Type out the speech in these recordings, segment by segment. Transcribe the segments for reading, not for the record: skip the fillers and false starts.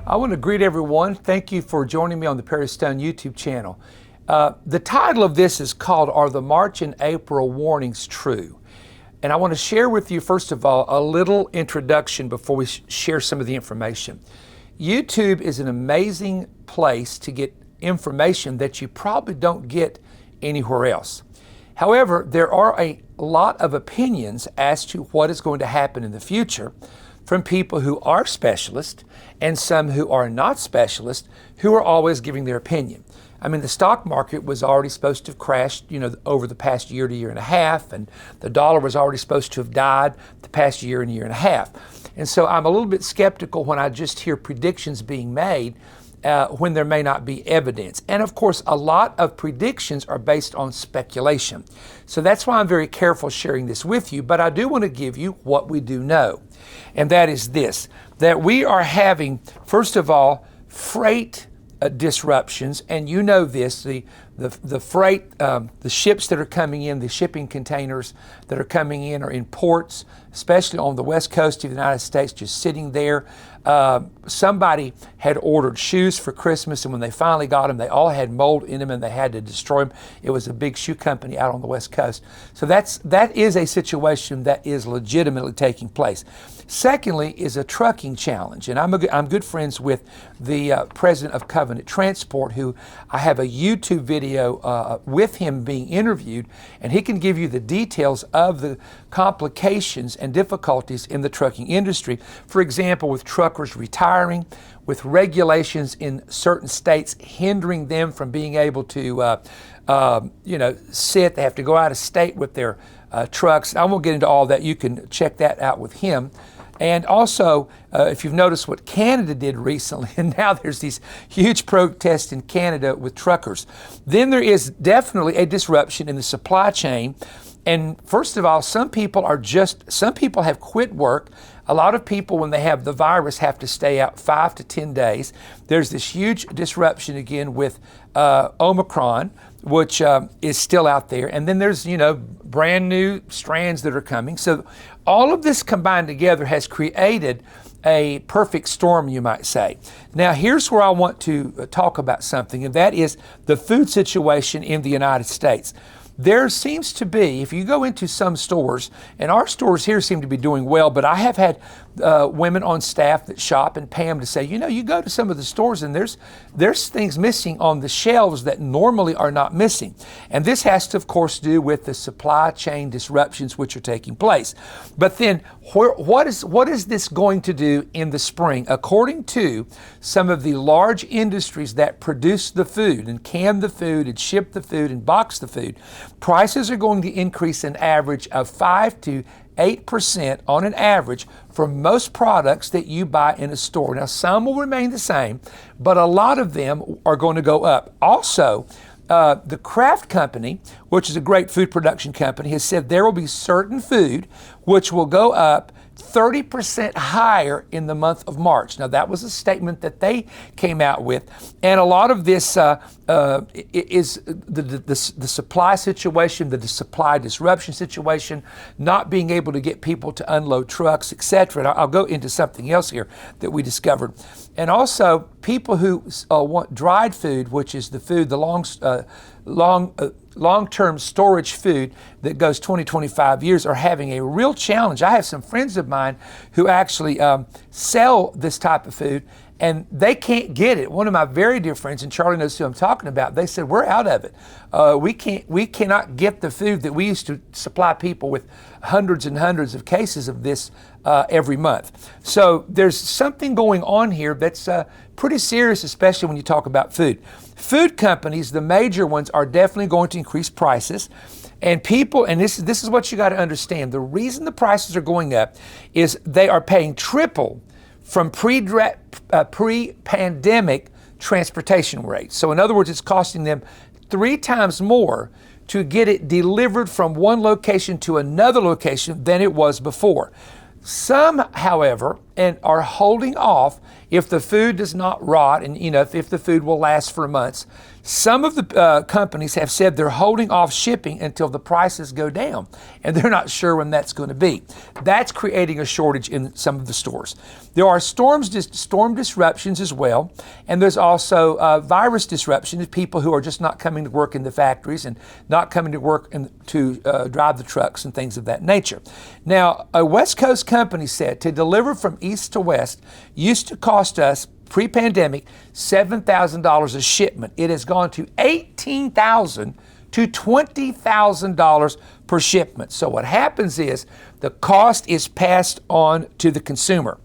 I want to greet everyone. Thank you for joining me on the Perry Stone YouTube channel. The title of this is called, Are the March and April Warnings True? And I want to share with you, first of all, a little introduction before we share some of the information. YouTube is an amazing place to get information that you probably don't get anywhere else. However, there are a lot of opinions as to what is going to happen in the future from people who are specialists and some who are not specialists who are always giving their opinion. I mean, the stock market was already supposed to have crashed, over the past year to year and a half, and the dollar was already supposed to have died the past year and a half. And so I'm a little bit skeptical when I just hear predictions being made when there may not be evidence. And of course, a lot of predictions are based on speculation. So that's why I'm very careful sharing this with you, but I do want to give you what we do know. And that is this, that we are having, first of all, freight disruptions, and you know this, the freight, the ships that are coming in, the shipping containers that are coming in are in ports, especially on the west coast of the United States, just sitting there. Somebody had ordered shoes for Christmas, and when they finally got them, they all had mold in them and they had to destroy them. It was a big shoe company out on the west coast. So that is a situation that is legitimately taking place. Secondly is a trucking challenge, and I'm good friends with the president of Covenant Transport, who I have a YouTube video with him being interviewed, and he can give you the details of the complications and difficulties in the trucking industry. For example, with truckers retiring, with regulations in certain states hindering them from being able to sit. They have to go out of state with their trucks. I won't get into all that. You can check that out with him. And also, if you've noticed what Canada did recently, and now there's these huge protests in Canada with truckers, then there is definitely a disruption in the supply chain. And first of all, some people have quit work. A lot of people, when they have the virus, have to stay out 5 to 10 days. There's this huge disruption again with Omicron, which is still out there. And then there's, brand new strands that are coming. So all of this combined together has created a perfect storm, you might say. Now, here's where I want to talk about something, and that is the food situation in the United States. There seems to be, if you go into some stores, and our stores here seem to be doing well, but I have had women on staff that shop and pay them to say, you go to some of the stores and there's things missing on the shelves that normally are not missing. And this has to, of course, do with the supply chain disruptions which are taking place. But then what is this going to do in the spring? According to some of the large industries that produce the food and can the food and ship the food and box the food, prices are going to increase an average of 5 to 8% on an average for most products that you buy in a store. Now, some will remain the same, but a lot of them are going to go up. Also, the Kraft Company, which is a great food production company, has said there will be certain food which will go up 30% higher in the month of March. Now, that was a statement that they came out with. And a lot of this is the supply situation, the supply disruption situation, not being able to get people to unload trucks, etc. And I'll go into something else here that we discovered. And also, people who want dried food, which is the food, the long-term storage food that goes 20, 25 years, are having a real challenge. I have some friends of mine who actually sell this type of food, and they can't get it. One of my very dear friends, and Charlie knows who I'm talking about, they said, we're out of it. We cannot get the food that we used to supply people with hundreds and hundreds of cases of this every month. So there's something going on here that's pretty serious, especially when you talk about food. Food companies, the major ones, are definitely going to increase prices. And people, and this is what you got to understand, the reason the prices are going up is they are paying triple from pre-pandemic transportation rates. So in other words, it's costing them 3 times more to get it delivered from one location to another location than it was before. Some, however, and are holding off if the food does not rot and if the food will last for months. Some of the companies have said they're holding off shipping until the prices go down, and they're not sure when that's going to be. That's creating a shortage in some of the stores. There are storm disruptions as well, and there's also virus disruptions, people who are just not coming to work in the factories and not coming to work to drive the trucks and things of that nature. Now, a West Coast company said to deliver from east to west used to cost us pre-pandemic $7,000 a shipment. It has gone to $18,000 to $20,000 per shipment. So what happens is the cost is passed on to the consumer.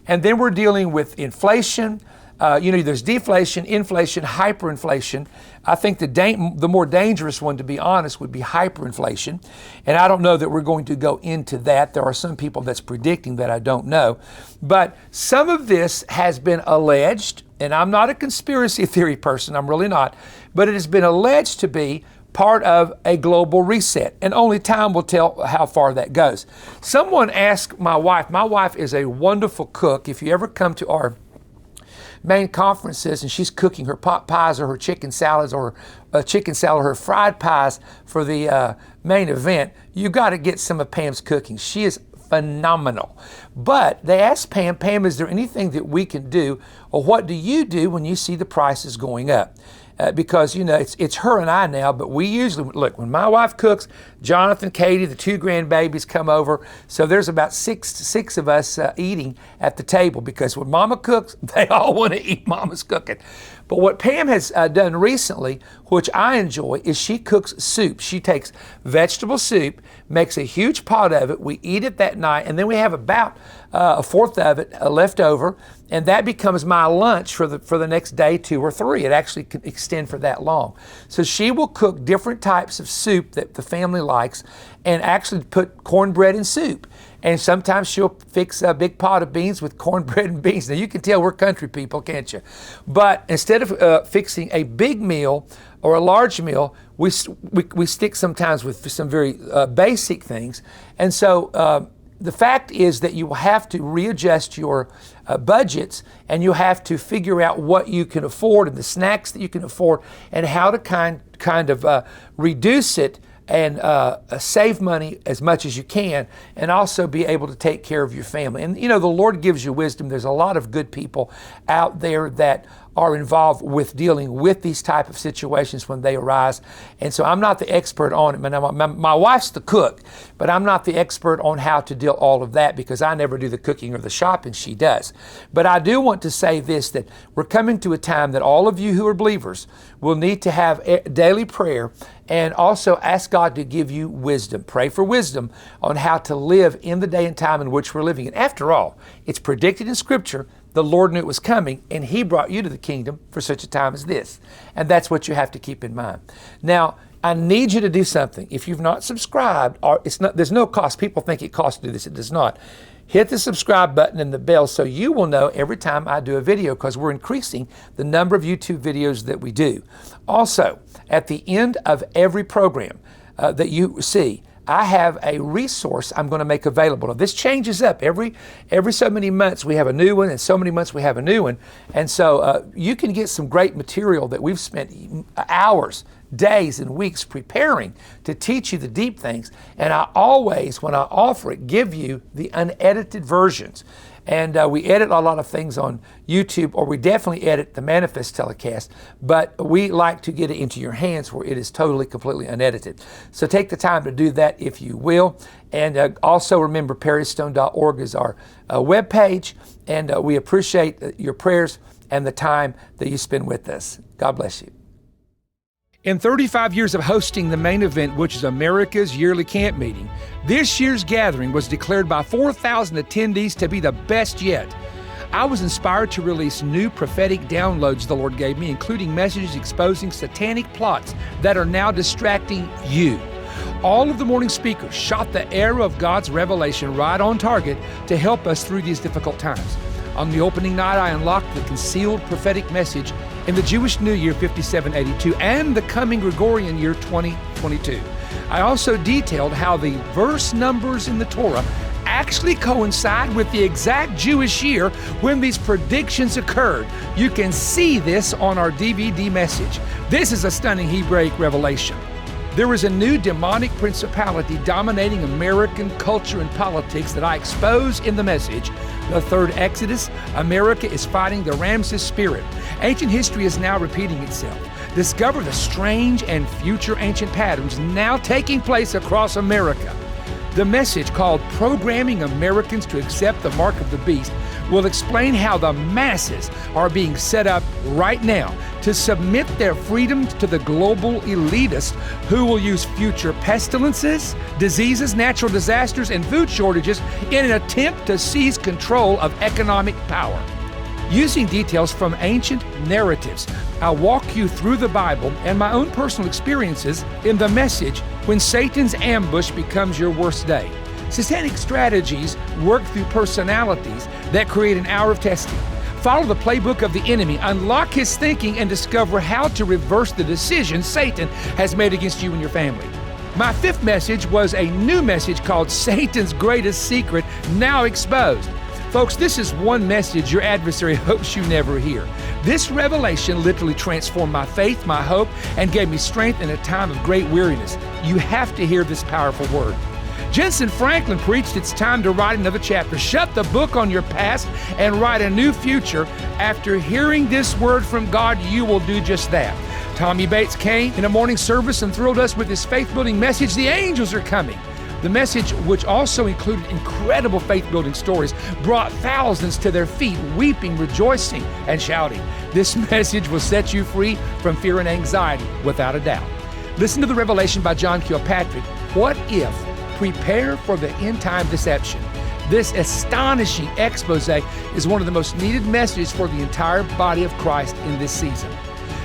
And then we're dealing with inflation. There's deflation, inflation, hyperinflation. I think the more dangerous one, to be honest, would be hyperinflation. And I don't know that we're going to go into that. There are some people that's predicting that, I don't know. But some of this has been alleged, and I'm not a conspiracy theory person, I'm really not, but it has been alleged to be part of a global reset, and only time will tell how far that goes. Someone asked my wife is a wonderful cook. If you ever come to our main conferences and she's cooking her pot pies or her chicken salads or her fried pies for the main event, you got to get some of Pam's cooking. She is phenomenal. But they asked Pam, is there anything that we can do, or what do you do when you see the prices going up? Because it's her and I now, but we usually look, when my wife cooks, Jonathan, Katie, the two grandbabies come over, so there's about six of us eating at the table, because when Mama cooks, they all want to eat Mama's cooking. But what Pam has done recently, which I enjoy, is she cooks soup. She takes vegetable soup, makes a huge pot of it, we eat it that night, and then we have about a fourth of it left over, and that becomes my lunch for the next day, 2 or 3. It actually can extend for that long. So she will cook different types of soup that the family likes, and actually put cornbread in soup. And sometimes she'll fix a big pot of beans with cornbread and beans. Now you can tell we're country people, can't you? But instead of fixing a big meal or a large meal, we stick sometimes with some very basic things. And so the fact is that you will have to readjust your budgets, and you have to figure out what you can afford and the snacks that you can afford, and how to kind of reduce it and save money as much as you can, and also be able to take care of your family. And the Lord gives you wisdom. There's a lot of good people out there that are involved with dealing with these type of situations when they arise. And so I'm not the expert on it. My wife's the cook, but I'm not the expert on how to deal all of that, because I never do the cooking or the shopping, she does. But I do want to say this, that we're coming to a time that all of you who are believers will need to have daily prayer, and also ask God to give you wisdom. Pray for wisdom on how to live in the day and time in which we're living. And after all, it's predicted in Scripture. The Lord knew it was coming, and He brought you to the kingdom for such a time as this. And that's what you have to keep in mind. Now, I need you to do something. If you've not subscribed, there's no cost. People think it costs to do this. It does not. Hit the subscribe button and the bell so you will know every time I do a video, because we're increasing the number of YouTube videos that we do. Also, at the end of every program that you see, I have a resource I'm going to make available. Now, this changes up. Every so many months we have a new one, and so many months we have a new one. And so you can get some great material that we've spent hours, days, and weeks preparing to teach you the deep things. And I always, when I offer it, give you the unedited versions. And we edit a lot of things on YouTube, or we definitely edit the Manifest telecast, but we like to get it into your hands where it is totally, completely unedited. So take the time to do that if you will. And also remember, perrystone.org is our webpage, and we appreciate your prayers and the time that you spend with us. God bless you. In 35 years of hosting the main event, which is America's yearly camp meeting, this year's gathering was declared by 4,000 attendees to be the best yet. I was inspired to release new prophetic downloads the Lord gave me, including messages exposing satanic plots that are now distracting you. All of the morning speakers shot the arrow of God's revelation right on target to help us through these difficult times. On the opening night, I unlocked the concealed prophetic message in the Jewish New Year 5782 and the coming Gregorian year 2022. I also detailed how the verse numbers in the Torah actually coincide with the exact Jewish year when these predictions occurred. You can see this on our DVD message. This is a stunning Hebraic revelation. There is a new demonic principality dominating American culture and politics that I expose in the message. The third Exodus, America is fighting the Ramses spirit. Ancient history is now repeating itself. Discover the strange and future ancient patterns now taking place across America. The message, called Programming Americans to Accept the Mark of the Beast, will explain how the masses are being set up right now to submit their freedoms to the global elitists who will use future pestilences, diseases, natural disasters, and food shortages in an attempt to seize control of economic power. Using details from ancient narratives, I'll walk you through the Bible and my own personal experiences in the message, When Satan's Ambush Becomes Your Worst Day. Satanic strategies work through personalities that create an hour of testing. Follow the playbook of the enemy, unlock his thinking, and discover how to reverse the decisions Satan has made against you and your family. My fifth message was a new message called Satan's Greatest Secret, Now Exposed. Folks, this is one message your adversary hopes you never hear. This revelation literally transformed my faith, my hope, and gave me strength in a time of great weariness. You have to hear this powerful word. Jensen Franklin preached, it's time to write another chapter. Shut the book on your past and write a new future. After hearing this word from God, you will do just that. Tommy Bates came in a morning service and thrilled us with his faith-building message, The Angels Are Coming. The message, which also included incredible faith-building stories, brought thousands to their feet, weeping, rejoicing, and shouting. This message will set you free from fear and anxiety, without a doubt. Listen to the revelation by John Kilpatrick, What If? Prepare for the end-time deception. This astonishing expose is one of the most needed messages for the entire body of Christ in this season.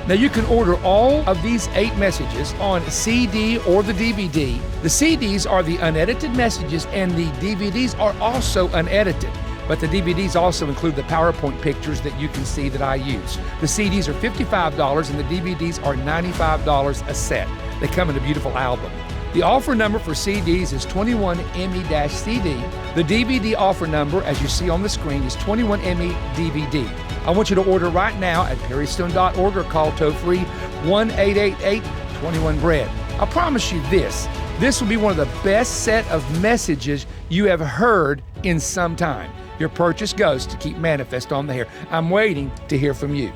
Now, you can order all of these 8 messages on CD or the DVD. The CDs are the unedited messages, and the DVDs are also unedited. But the DVDs also include the PowerPoint pictures that you can see that I use. The CDs are $55 and the DVDs are $95 a set. They come in a beautiful album. The offer number for CDs is 21ME-CD. The DVD offer number, as you see on the screen, is 21ME-DVD. I want you to order right now at perrystone.org or call toll-free 1-888-21-BREAD. I promise you this will be one of the best set of messages you have heard in some time. Your purchase goes to Keep Manifest on the Air. I'm waiting to hear from you.